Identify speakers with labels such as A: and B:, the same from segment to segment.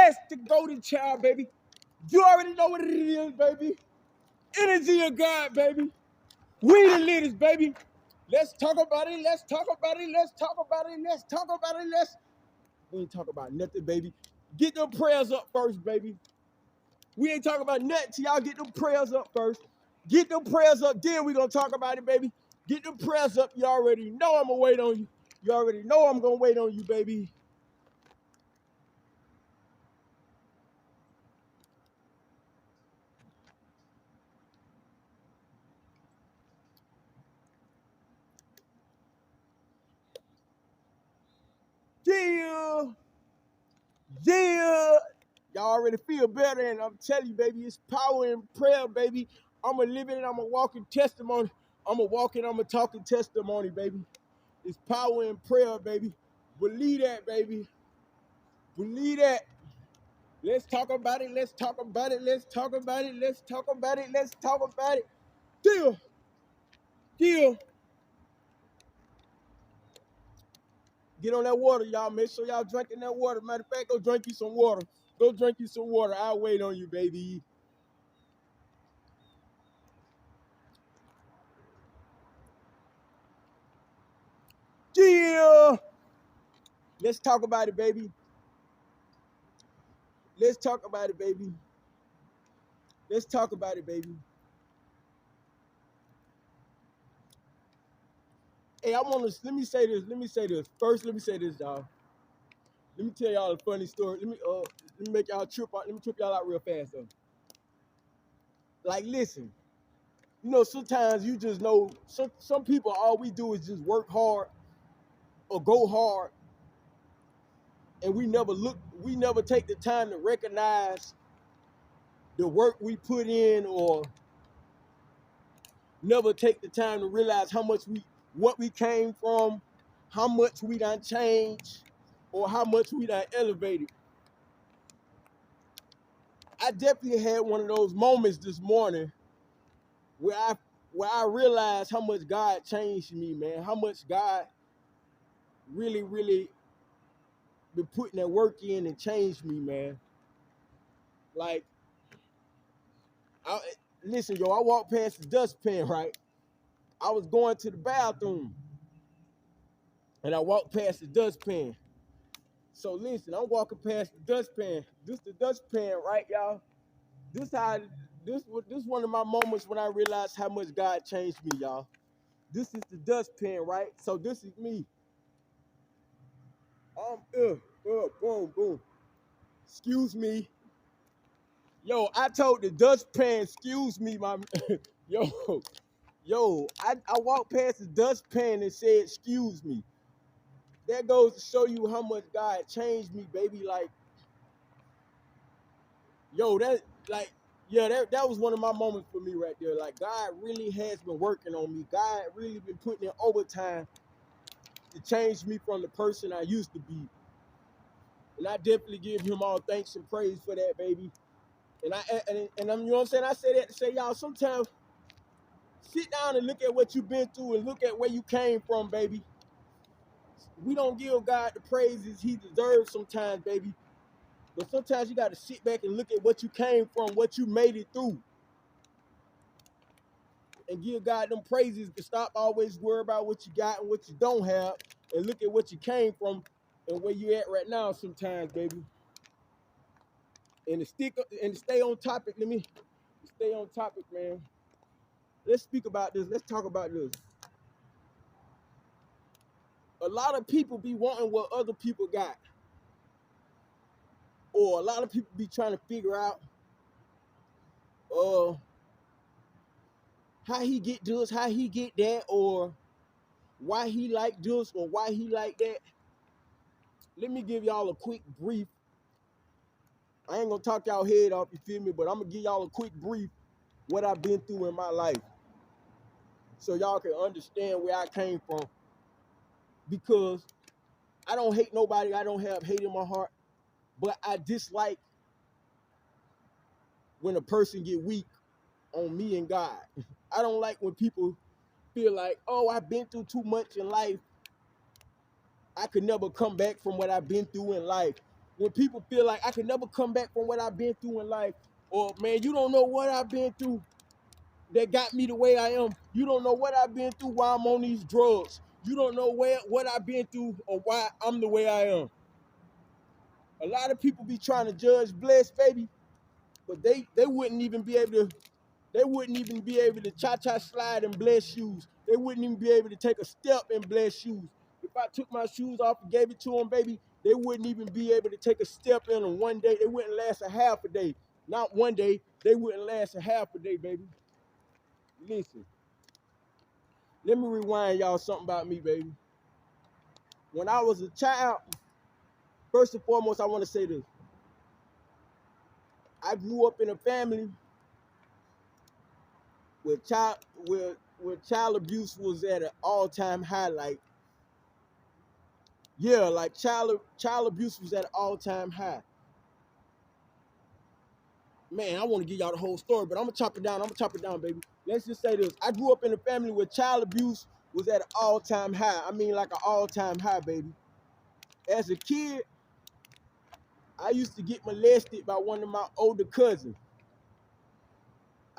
A: Malested golden child, baby. You already know what it is, baby. Energy of God, baby. We the leaders, baby. Let's talk about it. Let's talk about it. Let's talk about it. Let's talk about it. We ain't talk about nothing, baby. Get them prayers up first, baby. We ain't talking about nothing till y'all get them prayers up first. Get them prayers up, then we gonna talk about it, baby. Get them prayers up. You already know I'm gonna wait on you. You already know I'm gonna wait on you, baby. Yeah, yeah. Y'all already feel better, and I'm telling you, baby, it's power in prayer, baby. I'm a living and I'm a walking testimony. I'm a walking, I'm a talking testimony, baby. It's power in prayer, baby. Believe that, baby. Believe that. Let's talk about it. Let's talk about it. Let's talk about it. Let's talk about it. Let's talk about it. Deal. Deal. Get on that water, y'all. Make sure y'all drinking that water. Matter of fact, go drink you some water. Go drink you some water. I'll wait on you, baby. Yeah. Let's talk about it, baby. Let's talk about it, baby. Let's talk about it, baby. Hey, I want to, let me say this. Let me say this. First, let me say this, y'all. Let me tell y'all a funny story. Let me make y'all trip out. Let me trip y'all out real fast, though. Like, listen. You know, sometimes you just know, some people, all we do is just work hard or go hard, and we never take the time to recognize the work we put in, or never take the time to realize what we came from, how much we done changed, or how much we done elevated. I definitely had one of those moments this morning where I realized how much God changed me, man. How much God really, really been putting that work in and changed me, man. Like, I, listen, yo, I walked past the dustpan, right? I was going to the bathroom, and I walked past the dustpan. So listen, I'm walking past the dustpan. This the dustpan, right, y'all? This how this one of my moments when I realized how much God changed me, y'all. This is the dustpan, right? So this is me. Boom, boom. Excuse me. Yo, I told the dustpan, excuse me, my yo, I walked past the dustpan and said, excuse me. That goes to show you how much God changed me, baby. Like, yo, that was one of my moments for me right there. Like, God really has been working on me. God really been putting in overtime to change me from the person I used to be. And I definitely give him all thanks and praise for that, baby. And I'm, you know what I'm saying? I say that to say, y'all, sometimes sit down and look at what you've been through and look at where you came from, baby. We don't give God the praises he deserves sometimes, baby. But sometimes you got to sit back and look at what you came from, what you made it through, and give God them praises, to stop always worry about what you got and what you don't have, and look at what you came from and where you at right now sometimes, baby. And to stick and to stay on topic, let me stay on topic, man. Let's speak about this. Let's talk about this. A lot of people be wanting what other people got, or a lot of people be trying to figure out uh how he get this, how he get that, or why he like this or why he like that. Let me give y'all a quick brief. I ain't gonna talk y'all head off, you feel me? But I'm gonna give y'all a quick brief what I've been through in my life, so y'all can understand where I came from. Because I don't hate nobody, I don't have hate in my heart, but I dislike when a person get weak on me and God. I don't like when people feel like, oh, I've been through too much in life, I could never come back from what I've been through in life. when people feel like I can never come back from what I've been through in life, or man, you don't know what I've been through that got me the way I am. You don't know what I've been through while I'm on these drugs. You don't know what I've been through or why I'm the way I am. A lot of people be trying to judge Blessed, baby, but they wouldn't even be able to cha-cha slide in Blessed shoes. They wouldn't even be able to take a step in Blessed shoes. If I took my shoes off and gave it to them, baby, they wouldn't even be able to take a step in them one day. They wouldn't last a half a day. Not one day, they wouldn't last a half a day, baby. Listen, let me rewind y'all something about me, baby. When I was a child, first and foremost, I want to say this. I grew up in a family where child abuse was at an all-time high. Like, yeah, like child abuse was at an all-time high. Man, I want to give y'all the whole story, but I'm gonna chop it down, baby. Let's just say this. I grew up in a family where child abuse was at an all-time high. I mean, like an all-time high, baby. As a kid, I used to get molested by one of my older cousins.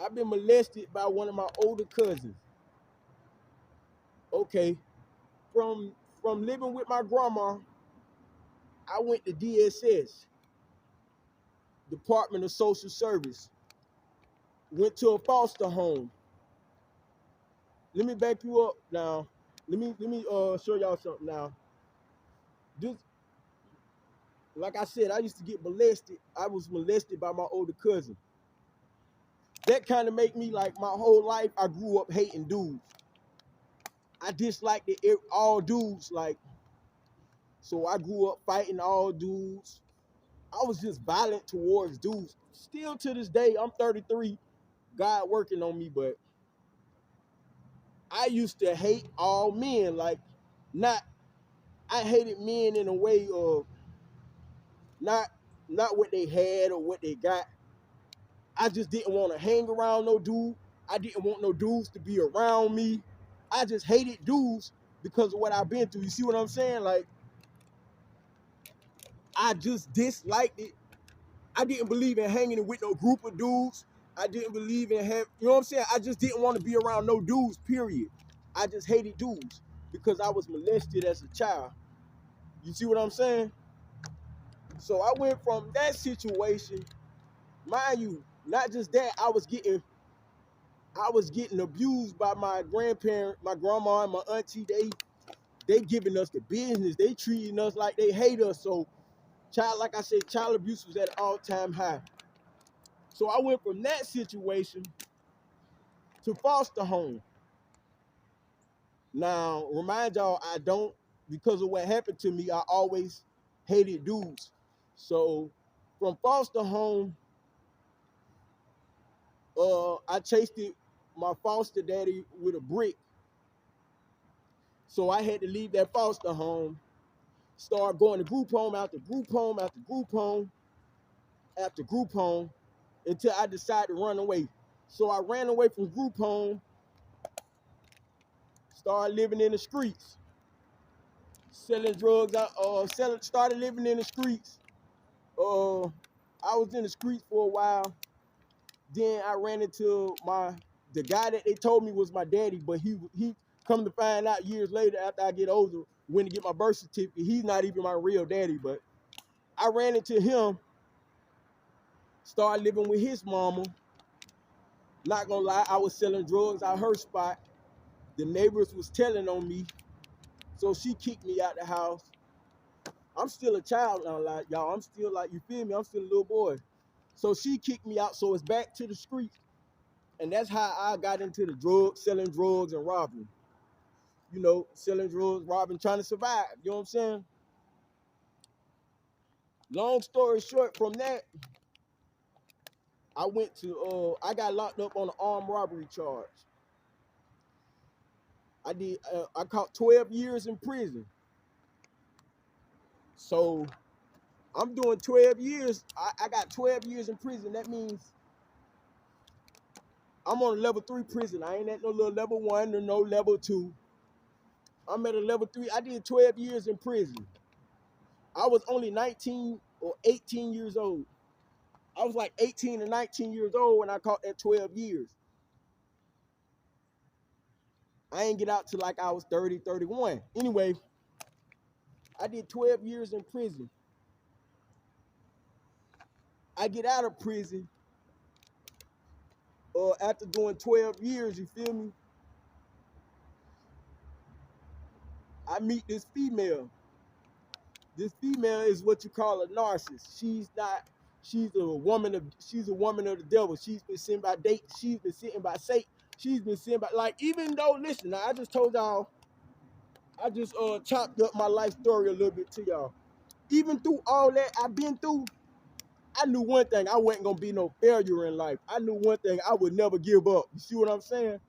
A: I've been molested by one of my older cousins. Okay. From living with my grandma, I went to DSS, Department of Social Service. Went to a foster home. Let me back you up now. Let me show y'all something now. This, like I said, I used to get molested. I was molested by my older cousin. That kind of made me, like, my whole life, I grew up hating dudes. I disliked all dudes, like, so I grew up fighting all dudes. I was just violent towards dudes. Still to this day, I'm 33, God working on me, but I used to hate all men. Like, I hated men in a way of not what they had or what they got. I just didn't want to hang around no dude. I didn't want no dudes to be around me. I just hated dudes because of what I've been through. You see what I'm saying? Like, I just disliked it. I didn't believe in hanging with no group of dudes. I didn't believe in you know what I'm saying? I just didn't want to be around no dudes, period. I just hated dudes because I was molested as a child. You see what I'm saying? So I went from that situation, mind you, not just that, I was getting abused by my grandparent, my grandma and my auntie. They giving us the business. They treating us like they hate us. So like I said, child abuse was at an all-time high. So I went from that situation to foster home. Now, remind y'all, because of what happened to me, I always hated dudes. So from foster home, I chased my foster daddy with a brick. So I had to leave that foster home, start going to group home after group home after group home after group home until I decided to run away. So I ran away from group home, started living in the streets, selling drugs. Started living in the streets. I was in the streets for a while. Then I ran into the guy that they told me was my daddy, but he come to find out years later after I get older, went to get my birth certificate, he's not even my real daddy. But I ran into him, started living with his mama. Not gonna lie, I was selling drugs out her spot. The neighbors was telling on me, so she kicked me out the house. I'm still a child now, like y'all. I'm still, like, you feel me? I'm still a little boy. So she kicked me out, so it's back to the streets. And that's how I got into the selling drugs and robbing. You know, selling drugs, robbing, trying to survive. You know what I'm saying? Long story short, from that, I got locked up on an armed robbery charge. I caught 12 years in prison. So I'm doing 12 years. I got 12 years in prison. That means I'm on a level 3 prison. I ain't at no little level 1 or no level 2. I'm at a level 3. I did 12 years in prison. I was only 19 or 18 years old. I was like 18 or 19 years old when I caught that 12 years. I ain't get out till like I was 30, 31. Anyway, I did 12 years in prison. I get out of prison after doing 12 years, you feel me? I meet this female. This female is what you call a narcissist. She's a woman of the devil. She's been sent by she's been sent by Satan. She's been sent by, like, even though, listen, now, I just told y'all, I just chopped up my life story a little bit to y'all. Even through all that I've been through, I knew one thing: I wasn't gonna be no failure in life. I knew one thing: I would never give up. You see what I'm saying?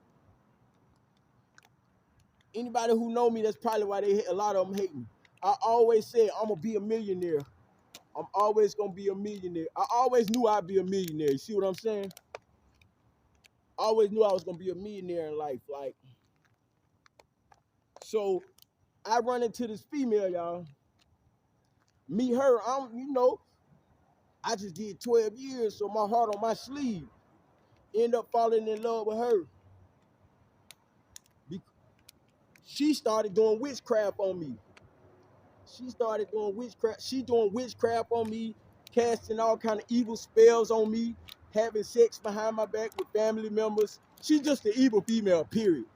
A: Anybody who know me, that's probably why a lot of them hate me. I always said I'm gonna be a millionaire. I'm always gonna be a millionaire. I always knew I'd be a millionaire. You see what I'm saying? I always knew I was gonna be a millionaire in life. Like, so I run into this female, y'all. Meet her. I just did 12 years, so my heart on my sleeve. End up falling in love with her. She started doing witchcraft on me. She started doing witchcraft. She doing witchcraft on me, casting all kind of evil spells on me, having sex behind my back with family members. She's just an evil female, period.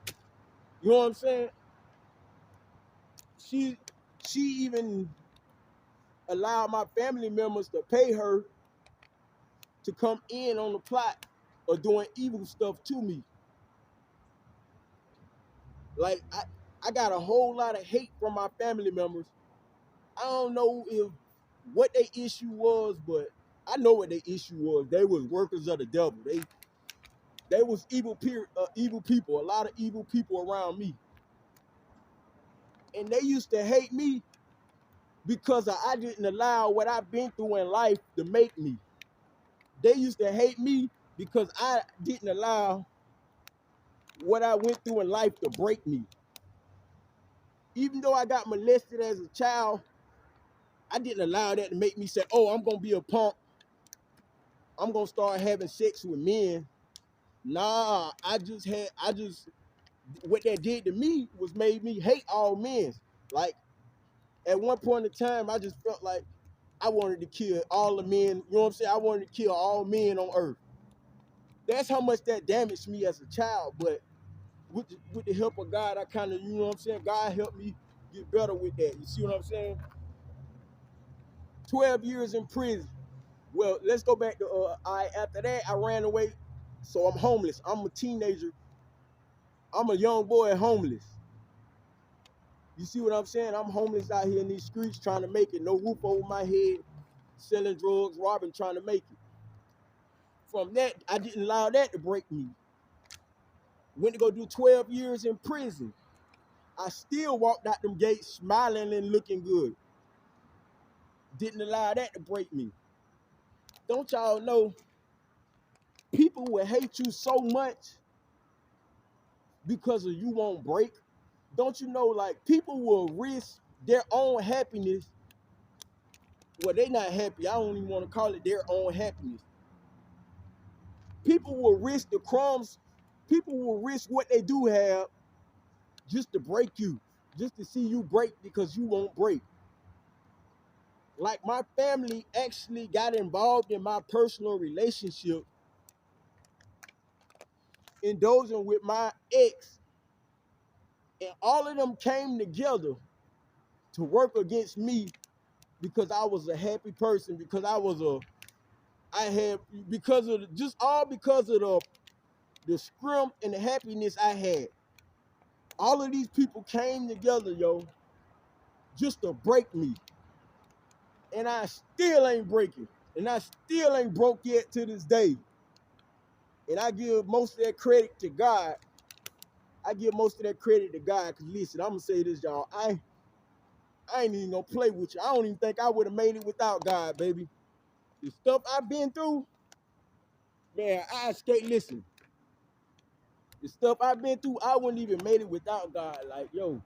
A: You know what I'm saying? She even allowed my family members to pay her to come in on the plot of doing evil stuff to me. Like, I got a whole lot of hate from my family members. I don't know what their issue was, but I know what their issue was. They was workers of the devil. They was evil people, a lot of evil people around me. And they used to hate me because I didn't allow what I've been through in life to make me. They used to hate me because I didn't allow what I went through in life to break me. Even though I got molested as a child, I didn't allow that to make me say, oh, I'm going to be a punk. I'm going to start having sex with men. Nah, what that did to me was made me hate all men. Like, at one point in time, I just felt like I wanted to kill all the men. You know what I'm saying? I wanted to kill all men on earth. That's how much that damaged me as a child. But with the help of God, I kind of, you know what I'm saying? God helped me get better with that. You see what I'm saying? 12 years in prison. Well, let's go back to, after that, I ran away. So I'm homeless. I'm a teenager. I'm a young boy homeless. You see what I'm saying? I'm homeless out here in these streets trying to make it. No roof over my head, selling drugs, robbing, trying to make it. From that, I didn't allow that to break me. Went to go do 12 years in prison. I still walked out them gates smiling and looking good. Didn't allow that to break me. Don't y'all know people will hate you so much because of you won't break? Don't you know, like, people will risk their own happiness. Well, they not happy. I don't even want to call it their own happiness. People will risk the crumbs. People will risk what they do have just to break you, just to see you break because you won't break. Like, my family actually got involved in my personal relationship, indulging with my ex, and all of them came together to work against me because I was a happy person, because because of the scrum and the happiness I had. All of these people came together, yo, just to break me. And I still ain't breaking. And I still ain't broke yet to this day. And I give most of that credit to God. Because listen, I'm going to say this, y'all. I ain't even going to play with you. I don't even think I would have made it without God, baby. The stuff I've been through, man, listen. The stuff I've been through, I wouldn't even made it without God. Like, yo,